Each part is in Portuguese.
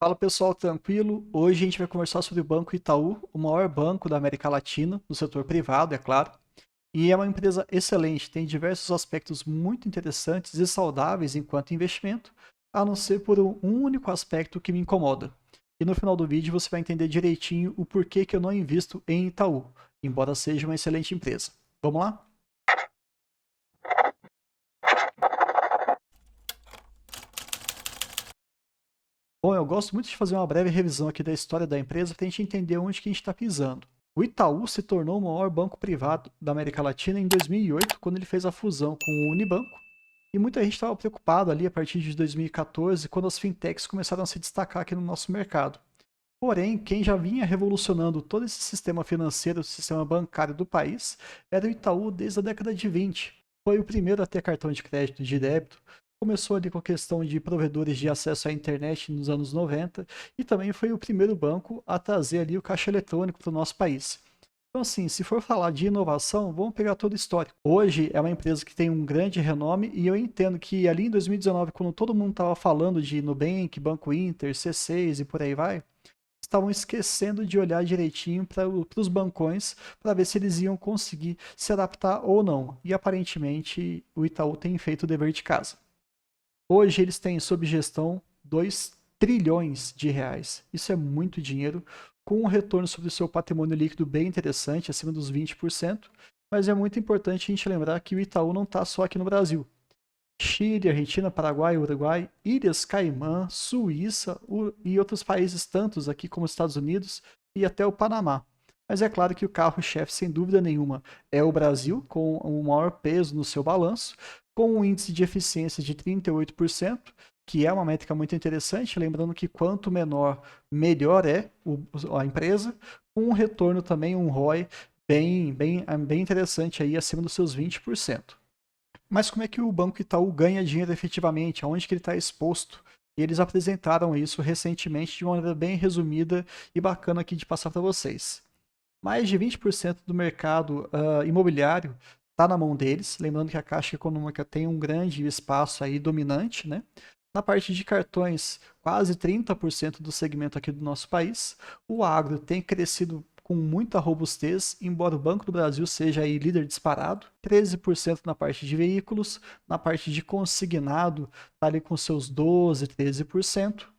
Fala pessoal, tranquilo? Hoje a gente vai conversar sobre o Banco Itaú, o maior banco da América Latina, no setor privado, é claro. E é uma empresa excelente, tem diversos aspectos muito interessantes e saudáveis enquanto investimento, a não ser por um único aspecto que me incomoda. E no final do vídeo você vai entender direitinho o porquê que eu não invisto em Itaú, embora seja uma excelente empresa. Vamos lá? Bom, eu gosto muito de fazer uma breve revisão aqui da história da empresa para a gente entender onde que a gente está pisando. O Itaú se tornou o maior banco privado da América Latina em 2008, quando ele fez a fusão com o Unibanco, e muita gente estava preocupada ali a partir de 2014, quando as fintechs começaram a se destacar aqui no nosso mercado. Porém, quem já vinha revolucionando todo esse sistema financeiro, o sistema bancário do país, era o Itaú desde a década de 20. Foi o primeiro a ter cartão de crédito e de débito, começou ali com a questão de provedores de acesso à internet nos anos 90 e também foi o primeiro banco a trazer ali o caixa eletrônico para o nosso país. Então, assim, se for falar de inovação, vamos pegar todo o histórico. Hoje é uma empresa que tem um grande renome e eu entendo que ali em 2019, quando todo mundo estava falando de Nubank, Banco Inter, C6 e por aí vai, estavam esquecendo de olhar direitinho para os bancões para ver se eles iam conseguir se adaptar ou não. E aparentemente o Itaú tem feito o dever de casa. Hoje eles têm sob gestão 2 trilhões de reais. Isso é muito dinheiro, com um retorno sobre o seu patrimônio líquido bem interessante, acima dos 20%. Mas é muito importante a gente lembrar que o Itaú não está só aqui no Brasil. Chile, Argentina, Paraguai, Uruguai, Ilhas Caimã, Suíça e outros países tantos aqui como os Estados Unidos e até o Panamá. Mas é claro que o carro-chefe, sem dúvida nenhuma, é o Brasil, com o maior peso no seu balanço, com um índice de eficiência de 38%, que é uma métrica muito interessante, lembrando que quanto menor, melhor é a empresa, com um retorno também, um ROI bem interessante aí, acima dos seus 20%. Mas como é que o Banco Itaú ganha dinheiro efetivamente? Aonde que ele está exposto? E eles apresentaram isso recentemente de uma maneira bem resumida e bacana aqui de passar para vocês. Mais de 20% do mercado imobiliário está na mão deles. Lembrando que a Caixa Econômica tem um grande espaço aí dominante, né? Na parte de cartões, quase 30% do segmento aqui do nosso país. O agro tem crescido com muita robustez, embora o Banco do Brasil seja aí líder disparado. 13% na parte de veículos, na parte de consignado, está ali com seus 12, 13%.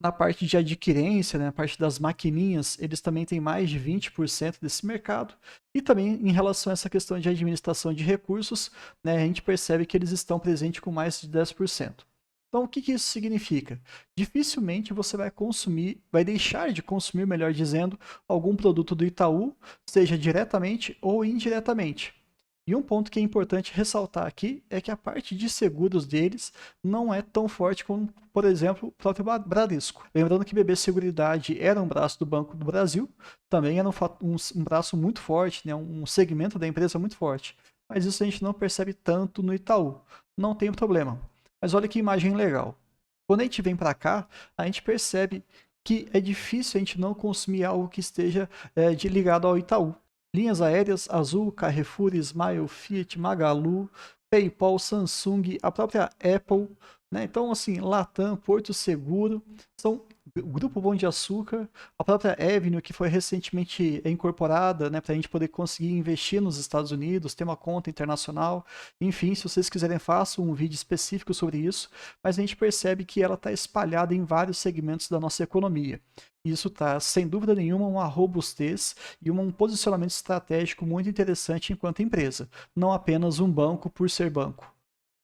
Na parte de adquirência, né, a parte das maquininhas, eles também têm mais de 20% desse mercado. E também em relação a essa questão de administração de recursos, né, a gente percebe que eles estão presentes com mais de 10%. Então, o que isso significa? Dificilmente você vai consumir, vai deixar de consumir, melhor dizendo, algum produto do Itaú, seja diretamente ou indiretamente. E um ponto que é importante ressaltar aqui é que a parte de seguros deles não é tão forte como, por exemplo, o próprio Bradesco. Lembrando que BB Seguridade era um braço do Banco do Brasil, também era um braço muito forte, né, um segmento da empresa muito forte. Mas isso a gente não percebe tanto no Itaú. Não tem problema. Mas olha que imagem legal. Quando a gente vem para cá, a gente percebe que é difícil a gente não consumir algo que esteja ligado ao Itaú. Linhas aéreas, Azul, Carrefour, Smile, Fiat, Magalu, PayPal, Samsung, a própria Apple, né? Então, assim, Latam, Porto Seguro, são o Grupo Pão de Açúcar, a própria Avenue, que foi recentemente incorporada, né, para a gente poder conseguir investir nos Estados Unidos, ter uma conta internacional. Enfim, se vocês quiserem, faço um vídeo específico sobre isso, mas a gente percebe que ela está espalhada em vários segmentos da nossa economia. Isso está, sem dúvida nenhuma, uma robustez e um posicionamento estratégico muito interessante enquanto empresa, não apenas um banco por ser banco.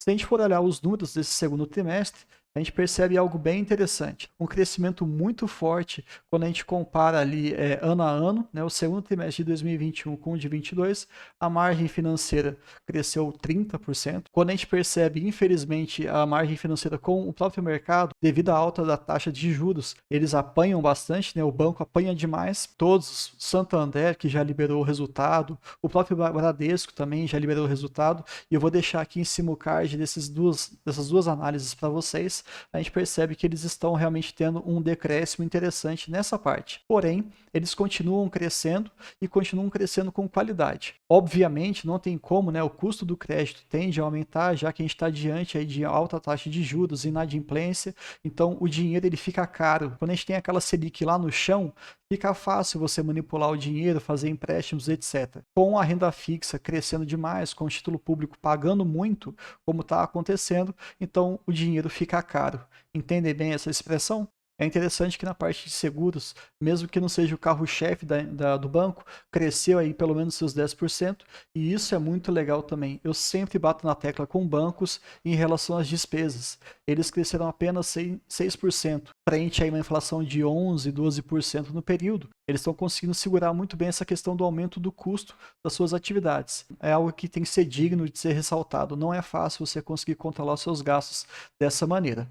Se a gente for olhar os números desse segundo trimestre, a gente percebe algo bem interessante. Um crescimento muito forte quando a gente compara ali ano a ano, né, o segundo trimestre de 2021 com o de 2022, a margem financeira cresceu 30%. Quando a gente percebe, infelizmente, a margem financeira com o próprio mercado, devido à alta da taxa de juros, eles apanham bastante, né, o banco apanha demais. Todos, Santander, que já liberou o resultado, o próprio Bradesco também já liberou o resultado, e eu vou deixar aqui em cima o card dessas duas análises para vocês, a gente percebe que eles estão realmente tendo um decréscimo interessante nessa parte. Porém, eles continuam crescendo e continuam crescendo com qualidade. Obviamente, não tem como, né? O custo do crédito tende a aumentar, já que a gente está diante aí de alta taxa de juros, inadimplência, então o dinheiro ele fica caro. Quando a gente tem aquela Selic lá no chão, fica fácil você manipular o dinheiro, fazer empréstimos, etc. Com a renda fixa crescendo demais, com o título público pagando muito, como está acontecendo, então o dinheiro fica caro. Entendem bem essa expressão? É interessante que na parte de seguros, mesmo que não seja o carro-chefe do banco, cresceu aí pelo menos seus 10%, e isso é muito legal também. Eu sempre bato na tecla com bancos em relação às despesas. Eles cresceram apenas 6%, frente a uma inflação de 11%, 12% no período. Eles estão conseguindo segurar muito bem essa questão do aumento do custo das suas atividades. É algo que tem que ser digno de ser ressaltado. Não é fácil você conseguir controlar os seus gastos dessa maneira.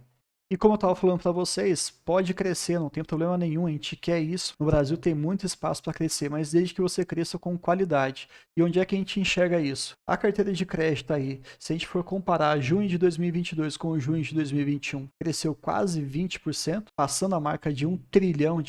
E como eu estava falando para vocês, pode crescer, não tem problema nenhum, a gente quer isso. No Brasil tem muito espaço para crescer, mas desde que você cresça com qualidade. E onde é que a gente enxerga isso? A carteira de crédito aí, se a gente for comparar junho de 2022 com junho de 2021, cresceu quase 20%, passando a marca de R$ 1 trilhão.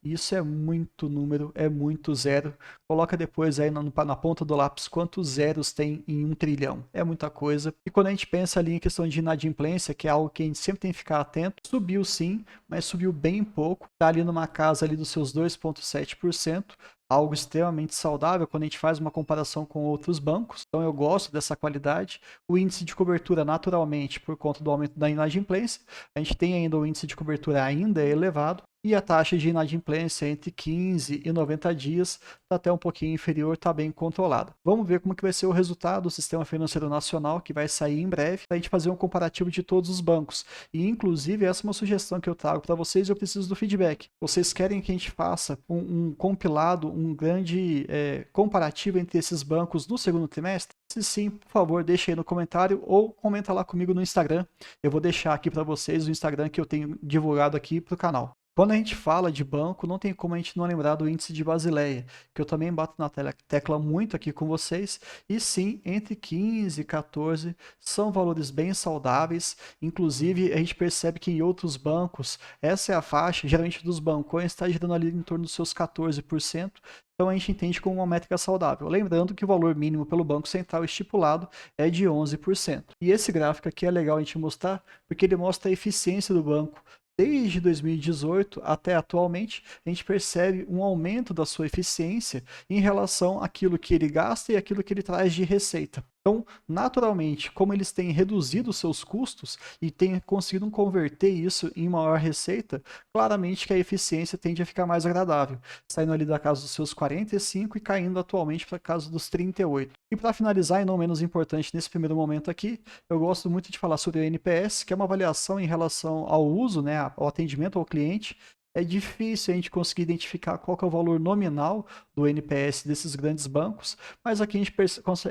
Isso é muito número, é muito zero. Coloca depois aí na ponta do lápis quantos zeros tem em 1 trilhão. É muita coisa. E quando a gente pensa ali em questão de inadimplência, que é algo que a gente sempre tem que ficar atento, subiu sim, mas subiu bem pouco. Está ali numa casa ali dos seus 2,7%. Algo extremamente saudável quando a gente faz uma comparação com outros bancos. Então eu gosto dessa qualidade. O índice de cobertura, naturalmente, por conta do aumento da inadimplência, a gente tem ainda o índice de cobertura ainda elevado. E a taxa de inadimplência entre 15 e 90 dias está até um pouquinho inferior, está bem controlada. Vamos ver como que vai ser o resultado do Sistema Financeiro Nacional, que vai sair em breve, para a gente fazer um comparativo de todos os bancos. E, inclusive, essa é uma sugestão que eu trago para vocês e eu preciso do feedback. Vocês querem que a gente faça um compilado, um grande comparativo entre esses bancos no segundo trimestre? Se sim, por favor, deixe aí no comentário ou comenta lá comigo no Instagram. Eu vou deixar aqui para vocês o Instagram que eu tenho divulgado aqui para o canal. Quando a gente fala de banco, não tem como a gente não lembrar do índice de Basileia, que eu também bato na tecla muito aqui com vocês. E sim, entre 15 e 14 são valores bem saudáveis. Inclusive, a gente percebe que em outros bancos, essa é a faixa, geralmente dos bancões, está girando ali em torno dos seus 14%. Então a gente entende como uma métrica saudável. Lembrando que o valor mínimo pelo Banco Central estipulado é de 11%. E esse gráfico aqui é legal a gente mostrar, porque ele mostra a eficiência do banco. Desde 2018 até atualmente, a gente percebe um aumento da sua eficiência em relação àquilo que ele gasta e àquilo que ele traz de receita. Então, naturalmente, como eles têm reduzido os seus custos e têm conseguido converter isso em maior receita, claramente que a eficiência tende a ficar mais agradável, saindo ali da casa dos seus 45 e caindo atualmente para a casa dos 38. E para finalizar, e não menos importante nesse primeiro momento aqui, eu gosto muito de falar sobre o NPS, que é uma avaliação em relação ao uso, né, ao atendimento ao cliente. É difícil a gente conseguir identificar qual que é o valor nominal do NPS desses grandes bancos, mas aqui a gente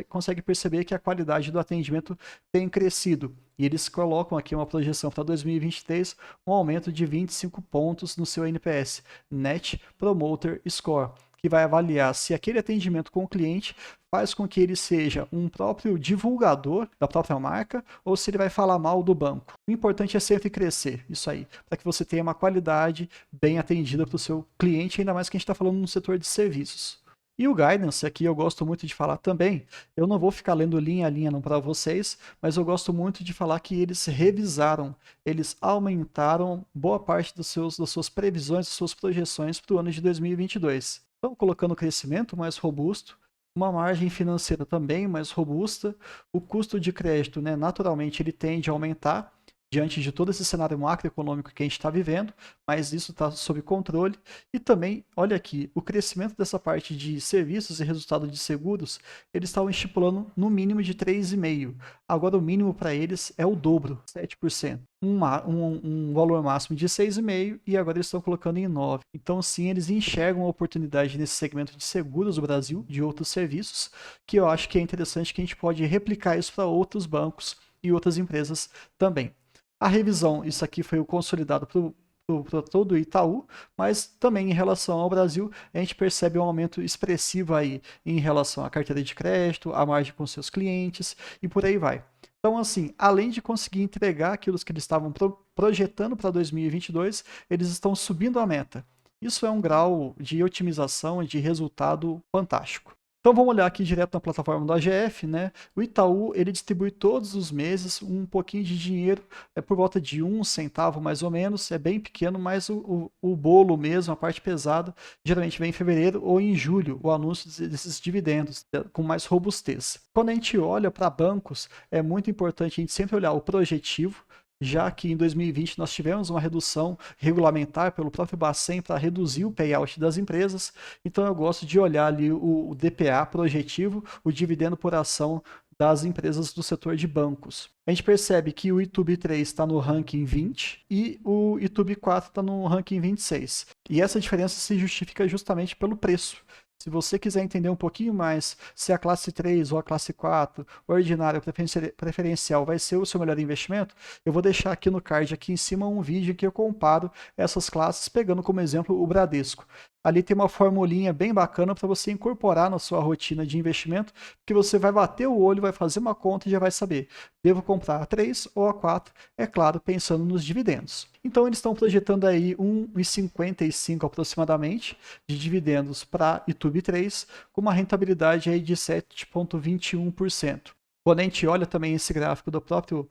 consegue perceber que a qualidade do atendimento tem crescido. E eles colocam aqui uma projeção para 2023, um aumento de 25 pontos no seu NPS, Net Promoter Score, que vai avaliar se aquele atendimento com o cliente faz com que ele seja um próprio divulgador da própria marca ou se ele vai falar mal do banco. O importante é sempre crescer, isso aí, para que você tenha uma qualidade bem atendida para o seu cliente, ainda mais que a gente está falando no setor de serviços. E o guidance, aqui eu gosto muito de falar também, eu não vou ficar lendo linha a linha não para vocês, mas eu gosto muito de falar que eles revisaram, eles aumentaram boa parte das suas previsões, das suas projeções para o ano de 2022. Estão colocando o crescimento mais robusto, uma margem financeira também mais robusta, o custo de crédito, né, naturalmente ele tende a aumentar diante de todo esse cenário macroeconômico que a gente está vivendo, mas isso está sob controle. E também, olha aqui, o crescimento dessa parte de serviços e resultado de seguros, eles estavam estipulando no mínimo de 3,5%. Agora o mínimo para eles é o dobro, 7%. Um valor máximo de 6,5% e agora eles estão colocando em 9%. Então sim, eles enxergam a oportunidade nesse segmento de seguros do Brasil, de outros serviços, que eu acho que é interessante que a gente pode replicar isso para outros bancos e outras empresas também. A revisão, isso aqui foi o consolidado para todo o Itaú, mas também em relação ao Brasil, a gente percebe um aumento expressivo aí em relação à carteira de crédito, à margem com seus clientes e por aí vai. Então, assim, além de conseguir entregar aquilo que eles estavam projetando para 2022, eles estão subindo a meta. Isso é um grau de otimização e de resultado fantástico. Então vamos olhar aqui direto na plataforma do AGF, né? O Itaú, ele distribui todos os meses um pouquinho de dinheiro, por volta de 1 centavo mais ou menos, é bem pequeno, mas o bolo mesmo, a parte pesada, geralmente vem em fevereiro ou em julho, o anúncio desses dividendos, com mais robustez. Quando a gente olha para bancos, é muito importante a gente sempre olhar o projetivo, já que em 2020 nós tivemos uma redução regulamentar pelo próprio Bacen para reduzir o payout das empresas, então eu gosto de olhar ali o DPA projetivo, o dividendo por ação das empresas do setor de bancos. A gente percebe que o YouTube 3 está no ranking 20 e o YouTube 4 está no ranking 26. E essa diferença se justifica justamente pelo preço. Se você quiser entender um pouquinho mais se a classe 3 ou a classe 4, ordinária ou preferencial vai ser o seu melhor investimento, eu vou deixar aqui no card aqui em cima um vídeo que eu comparo essas classes pegando como exemplo o Bradesco. Ali tem uma formulinha bem bacana para você incorporar na sua rotina de investimento, que você vai bater o olho, vai fazer uma conta e já vai saber, devo comprar a 3 ou a 4, é claro, pensando nos dividendos. Então eles estão projetando aí 1,55 aproximadamente de dividendos para YouTube 3, com uma rentabilidade aí de 7,21%. Quando a gente olha também esse gráfico do próprio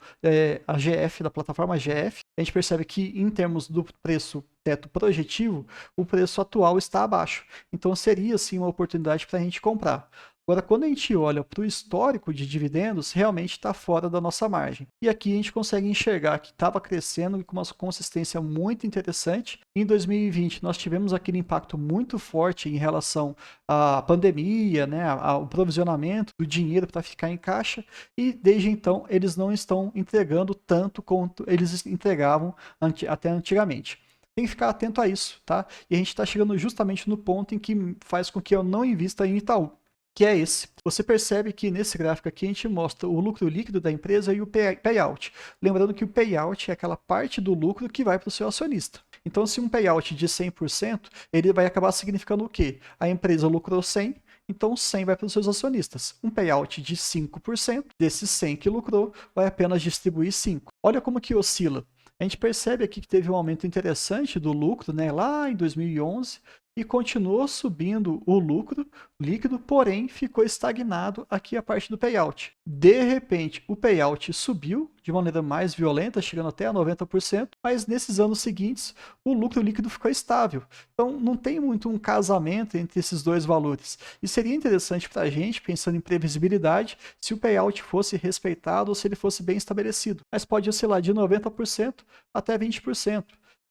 AGF, da plataforma AGF, a gente percebe que em termos do preço teto projetivo, o preço atual está abaixo. Então seria sim uma oportunidade para a gente comprar. Agora, quando a gente olha para o histórico de dividendos, realmente está fora da nossa margem. E aqui a gente consegue enxergar que estava crescendo e com uma consistência muito interessante. Em 2020, nós tivemos aquele impacto muito forte em relação à pandemia, né, ao provisionamento do dinheiro para ficar em caixa. E desde então, eles não estão entregando tanto quanto eles entregavam até antigamente. Tem que ficar atento a isso, tá? E a gente está chegando justamente no ponto em que faz com que eu não invista em Itaú, que é esse. Você percebe que nesse gráfico aqui a gente mostra o lucro líquido da empresa e o payout. Lembrando que o payout é aquela parte do lucro que vai para o seu acionista. Então, se um payout de 100%, ele vai acabar significando o quê? A empresa lucrou 100, então 100 vai para os seus acionistas. Um payout de 5%, desses 100 que lucrou, vai apenas distribuir 5. Olha como que oscila. A gente percebe aqui que teve um aumento interessante do lucro, né, lá em 2011, e continuou subindo o lucro líquido, porém ficou estagnado aqui a parte do payout. De repente, o payout subiu de maneira mais violenta, chegando até a 90%, mas nesses anos seguintes, o lucro líquido ficou estável. Então, não tem muito um casamento entre esses dois valores. E seria interessante para a gente, pensando em previsibilidade, se o payout fosse respeitado ou se ele fosse bem estabelecido. Mas pode oscilar de 90% até 20%.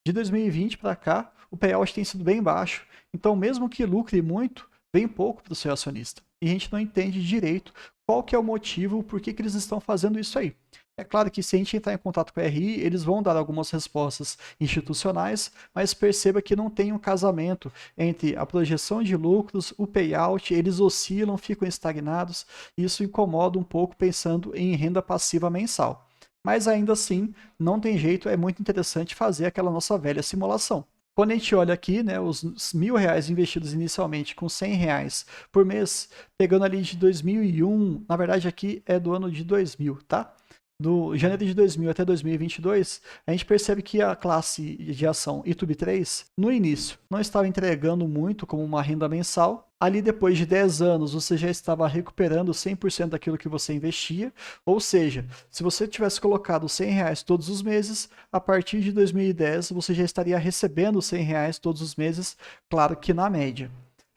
De 2020 para cá, o payout tem sido bem baixo. Então, mesmo que lucre muito, vem pouco para o seu acionista. E a gente não entende direito qual que é o motivo, por que eles estão fazendo isso aí. É claro que se a gente entrar em contato com a RI, eles vão dar algumas respostas institucionais, mas perceba que não tem um casamento entre a projeção de lucros, o payout, eles oscilam, ficam estagnados, e isso incomoda um pouco pensando em renda passiva mensal. Mas ainda assim, não tem jeito, é muito interessante fazer aquela nossa velha simulação. Quando a gente olha aqui, né, os R$1.000 investidos inicialmente com R$100 por mês, pegando ali de 2001, na verdade aqui é do ano de 2000, tá? Do janeiro de 2000 até 2022, a gente percebe que a classe de ação YouTube 3, no início, não estava entregando muito como uma renda mensal. Ali depois de 10 anos, você já estava recuperando 100% daquilo que você investia. Ou seja, se você tivesse colocado R$100 todos os meses, a partir de 2010 você já estaria recebendo R$100 todos os meses, claro que na média.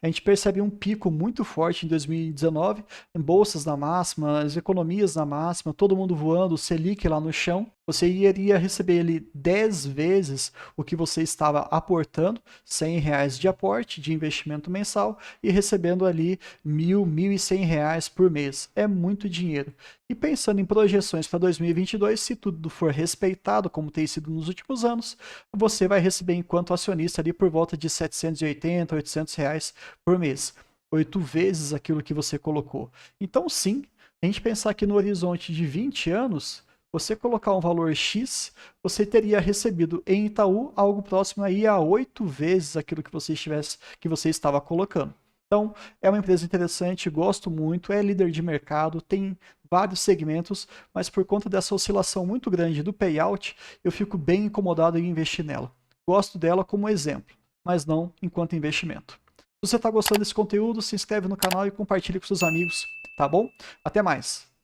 A gente percebe um pico muito forte em 2019, em bolsas na máxima, as economias na máxima, todo mundo voando, o Selic lá no chão. Você iria receber ali 10 vezes o que você estava aportando, R$100 de aporte, de investimento mensal, e recebendo ali R$1.000, R$1.100 por mês. É muito dinheiro. E pensando em projeções para 2022, se tudo for respeitado, como tem sido nos últimos anos, você vai receber enquanto acionista ali por volta de R$780, R$800 por mês. 8 vezes aquilo que você colocou. Então sim, a gente pensar que no horizonte de 20 anos, você colocar um valor X, você teria recebido em Itaú algo próximo aí a 8 vezes aquilo que você estava colocando. Então, é uma empresa interessante, gosto muito, é líder de mercado, tem vários segmentos, mas por conta dessa oscilação muito grande do payout, eu fico bem incomodado em investir nela. Gosto dela como exemplo, mas não enquanto investimento. Se você está gostando desse conteúdo, se inscreve no canal e compartilhe com seus amigos, tá bom? Até mais!